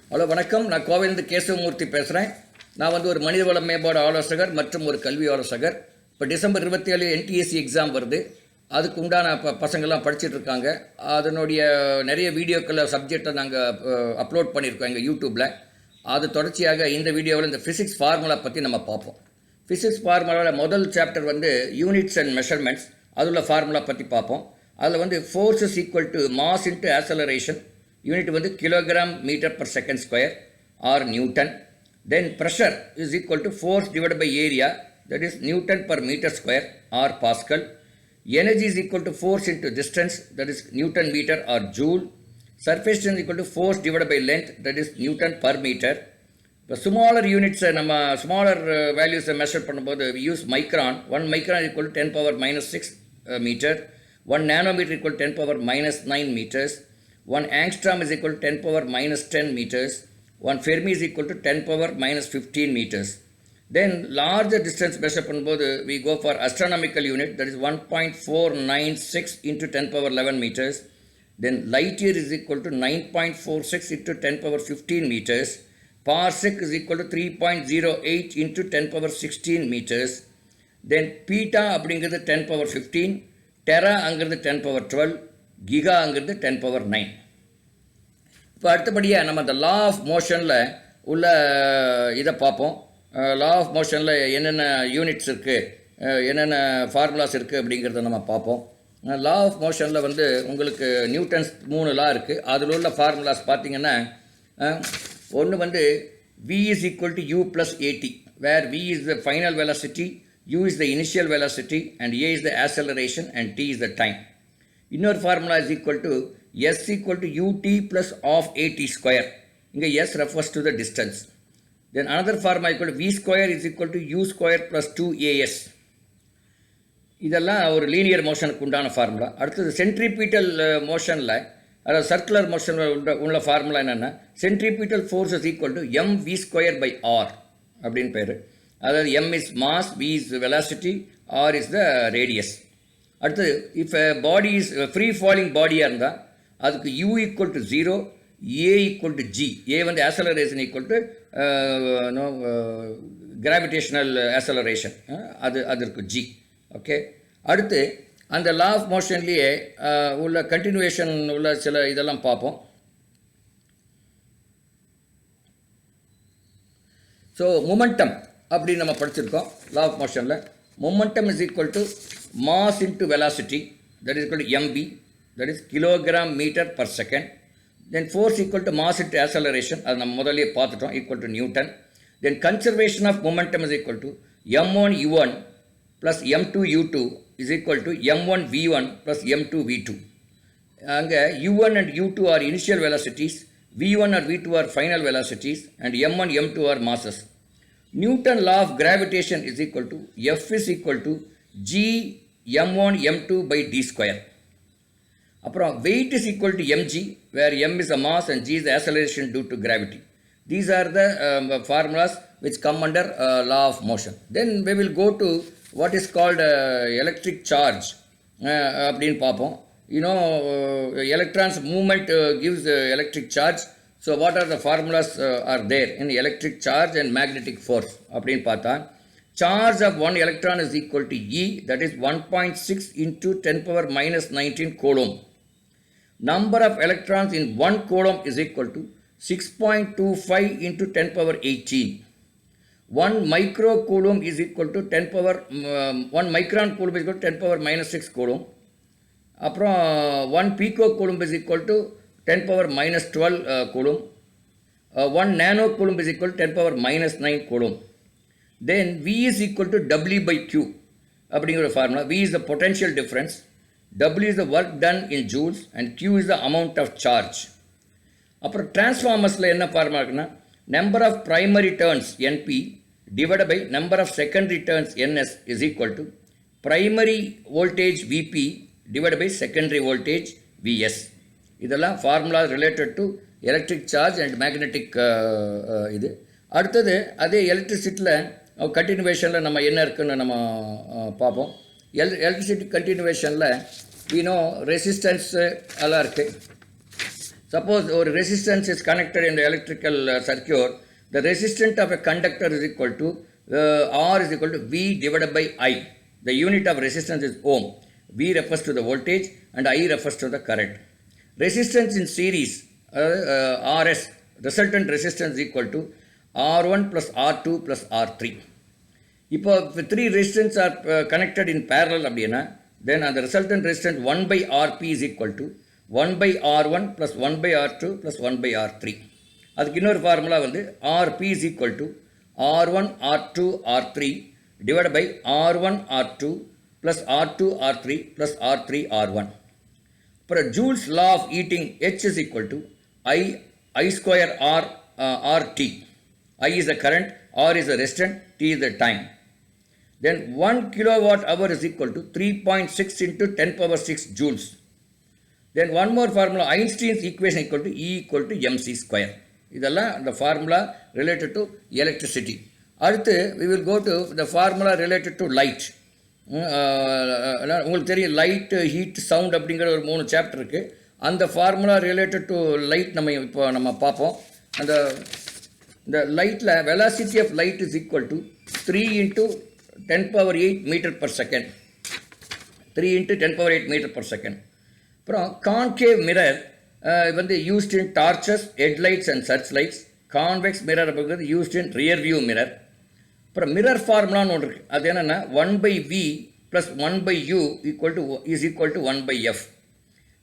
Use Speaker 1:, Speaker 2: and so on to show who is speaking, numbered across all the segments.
Speaker 1: Hello வணக்கம். நான் கோவையிலிருந்து கேசவமூர்த்தி பேசுகிறேன். நான் ஒரு மனிதவள மேம்பாடு ஆலோசகர் மற்றும் ஒரு கல்வி ஆலோசகர். இப்போ டிசம்பர் 27 என்டிஎஸ்சி எக்ஸாம் வருது. அதுக்கு உண்டான பசங்கள்லாம் படிச்சுட்டு இருக்காங்க. அதனுடைய நிறைய வீடியோக்களை சப்ஜெக்டை நாங்கள் அப்லோட் பண்ணியிருக்கோம் எங்கள் யூடியூப்பில். அது தொடர்ச்சியாக இந்த வீடியோவில் இந்த ஃபிசிக்ஸ் ஃபார்முலா பற்றி நம்ம பார்ப்போம். ஃபிசிக்ஸ் ஃபார்முலாவில் முதல் சாப்டர் யூனிட்ஸ் அண்ட் மெஷர்மெண்ட்ஸ், அதில் ஃபார்முலா பற்றி பார்ப்போம். அதில் force is equal to mass into acceleration. Unit kilogram metre per second square or Newton. Then pressure is equal to force divided by area, that is Newton per meter square or Pascal. Energy is equal to force into distance, that is Newton meter or Joule. Surface tension is equal to force divided by length, that is Newton per meter. The smaller units, smaller values measured பண்ணும்போது we use micron. 1 micron is equal to 10 power minus 6 meter. 1 nanometer is equal to 10 power minus 9 meters. 1 angstrom is equal to 10 power minus 10 meters. 1 Fermi is equal to 10 power minus 15 meters. Then larger distance measure பண்ணும்போது we go for astronomical unit, that is 1.496 into 10 power 11 meters. Then light year is equal to 9.46 into 10 power 15 meters. Parsec is equal to 3.08 into 10 power 16 meters. Then peta அப்படிங்கிறது 10 power 15, tera அங்கிறது 10 power 12, கிகாங்கிறது 10 power 9. இப்போ அடுத்தபடியாக நம்ம அந்த லா of மோஷனில் உள்ள இதை பார்ப்போம். லா of மோஷனில் என்னென்ன யூனிட்ஸ் இருக்குது, என்னென்ன ஃபார்முலாஸ் இருக்குது அப்படிங்கிறத நம்ம பார்ப்போம். லா ஆஃப் மோஷனில் உங்களுக்கு நியூட்டன்ஸ் 3 லா இருக்குது. அதில் உள்ள ஃபார்முலாஸ் பார்த்தீங்கன்னா ஒன்று v is equal to u plus at, where v is the final velocity, u is the initial velocity, and a is the acceleration, and t is the time. இன்னொரு formula is equal to s equal to ut plus of at square. இங்கே s refers to the distance. Then another formula equal to v square is equal to u square plus 2as. இதெல்லாம் ஒரு linear மோஷனுக்கு உண்டான formula. அடுத்தது centripetal மோஷனில், அதாவது circular மோஷனில் உள்ள formula என்னென்னா centripetal force is equal to M V square by R அப்படின்னு பேர். அதாவது M is mass, V is velocity, R is the radius. அடுத்தது if body is free falling பாடியாக இருந்தால் அதுக்கு u equal to 0, a equal to g. a acceleration equal to gravitational acceleration, அது இருக்குது g. Okay, அடுத்து அந்த லா ஆஃப் மோஷன்லேயே உள்ள continuation உள்ள சில இதெல்லாம் பார்ப்போம். ஸோ மொமெண்டம் அப்படின்னு நம்ம படிச்சிருக்கோம் லா ஆஃப் மோஷனில். Momentum is equal to mass into velocity, that is equal to mv, that is kilogram metre per second. Then force equal to mass into acceleration, அது நம்ம முதலே பார்த்துட்டோம், equal to newton. Then conservation of momentum is equal to m1 u1 plus m2 u2 is equal to m1 v1 plus m2 v2. அங்கே u1 and u2 are initial velocities, v1 or v2 are final velocities, and m1 m2 are masses. Newton law of gravitation is equal to F is equal to g m1 m2 by d square. அப்புறம் weight is equal to mg, where m is the mass and g is the acceleration due to gravity. These are the formulas which come under law of motion. Then we will go to what is called electric charge அப்படின்னு பார்ப்போம். Electrons movement gives electric charge. So what are the formulas are there in electric charge and magnetic force அப்படின்னு பார்த்தா, charge of one electron is equal to E, that is 1.6 into 10 power minus 19 coulomb. Number of electrons in 1 coulomb is equal to 6.25 into 10 power 18. 1 microcoulomb is equal to 10 power 1 micron coulomb is equal to 10 power minus 6 coulomb. அப்புறம் 1 picocoulomb is equal to 10 power minus 12 coulomb. 1 nanocoulomb is equal to 10 power minus 9 coulomb. Then V is equal to W by Q அப்படிங்கிற formula. V is the potential difference, W is the work done in joules, and Q is the amount of charge. அப்புறம் டிரான்ஸ்ஃபார்மர்ஸில் என்ன formula இருக்குன்னா, number of primary turns NP divided by number of secondary turns NS is equal to primary voltage VP divided by secondary voltage VS. இதெல்லாம் formula related to electric charge and magnetic இது. அடுத்தது அதே எலக்ட்ரிசிட்டியில் கண்டினியூவேஷனில் நம்ம என்ன இருக்குதுன்னு நம்ம பார்ப்போம். எலக்ட்ரிசிட்டி கண்டினியூவேஷனில் ரெசிஸ்டன்ஸு எல்லாம் இருக்குது. Suppose our resistance is connected in the electrical circuit, the resistance of a conductor is equal to R is equal to V divided by I. The unit of resistance is ohm. V refers to the voltage and I refers to the current. Resistance in series, RS, resultant resistance is equal to R1 plus R2 plus R3. இப்போ three resistance are connected in parallel அப்படின்னா then the resultant resistance 1 by Rp is equal to 1 by R1 plus 1 by R2 plus 1 by R3. அதுக்கு இன்னொரு formula வந்து Rp is equal to R1 R2 R3 divided by R1 R2 plus R2 R3 plus R3 R1. அப்புறம் joules law of heating H is equal to I square R RT. I is the current, R is the resistant, T is the time. Then 1 kilowatt hour is equal to 3.6 into 10 power 6 joules. Then one more formula, Einstein's equation equal to E equal to mc square. இதெல்லாம் the formula related to electricity. அடுத்து we will go to the formula related to light. உங்களுக்கு தெரியும் light heat sound அப்படிங்கிற ஒரு 3 chapter இருக்குது. அந்த formula related to light நம்ம பார்ப்போம். இந்த லைட்டில் velocity of light is equal to 3 into 10 power 8 meter per second. 3 into 10 power 8 meter per second. அப்புறம் கான்கேவ் மிரர் வந்து used in torches, headlights and search lights. Convex mirror அப்படிங்கிறது used in rear view mirror. அப்புறம் mirror ஃபார்முலான்னு ஒன்று இருக்குது. அது என்னென்னா 1 by V plus 1 by U is equal to 1 by F.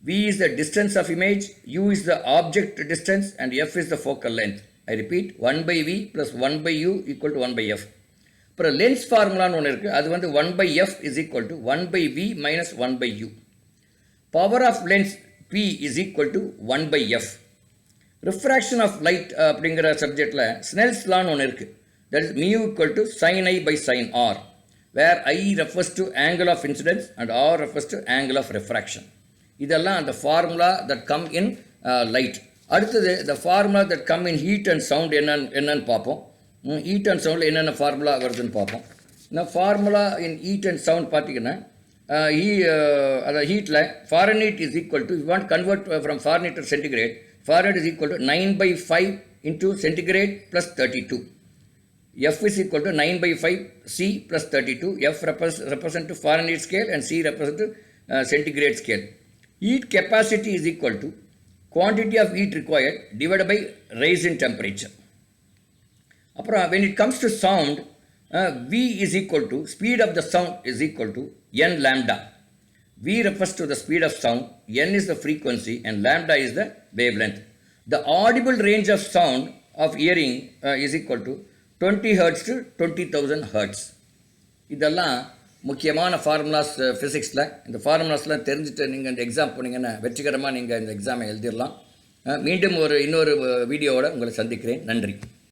Speaker 1: V is the distance of image, U is the object distance and F is the focal length. I repeat, 1 by V plus 1 by U equal to 1 by F. அப்புறம் lens ஃபார்முலான்னு ஒன்று இருக்குது. அது வந்து 1 by F is equal to 1 by V minus 1 by U. Power of lens P is equal to 1 by F. Refraction of light அப்படிங்கிற சப்ஜெக்டில் Snell's லான்னு ஒன்று இருக்குது. That is mu equal to sin I by sin R, where I refers to angle of incidence and R refers to angle of refraction. இதெல்லாம் அந்த formula that come in light. அடுத்தது the formula that come in heat and sound என்னன்னு பார்ப்போம். Heat and சவுண்டில் என்னென்ன formula வருதுன்னு பார்ப்போம். இந்த formula in heat and sound பார்த்தீங்கன்னா அதாவது ஹீட்டில் Fahrenheit is equal to, you want convert from Fahrenheit to centigrade, Fahrenheit is equal to 9 by 5 into centigrade plus 32. F is equal to 9 by 5 C plus 32. F represent to Fahrenheit scale and C represent to centigrade scale. Heat capacity is equal to quantity of heat required divided by rise in temperature. அப்புறம் when it comes to sound, V is equal to speed of the sound is equal to n lambda. V refers to the speed of sound, n is the frequency and lambda is the wavelength. The audible range of sound of hearing is equal to 20 hertz to 20,000 hertz. இதெல்லாம் முக்கியமான formulas ஃபிசிக்ஸில். இந்த ஃபார்முலாஸ்லாம் தெரிஞ்சுட்டு நீங்கள் இந்த exam போனீங்கன்னா வெற்றிகரமாக நீங்கள் இந்த எக்ஸாமை எழுதிடலாம். மீண்டும் இன்னொரு வீடியோவோட உங்களை சந்திக்கிறேன். நன்றி.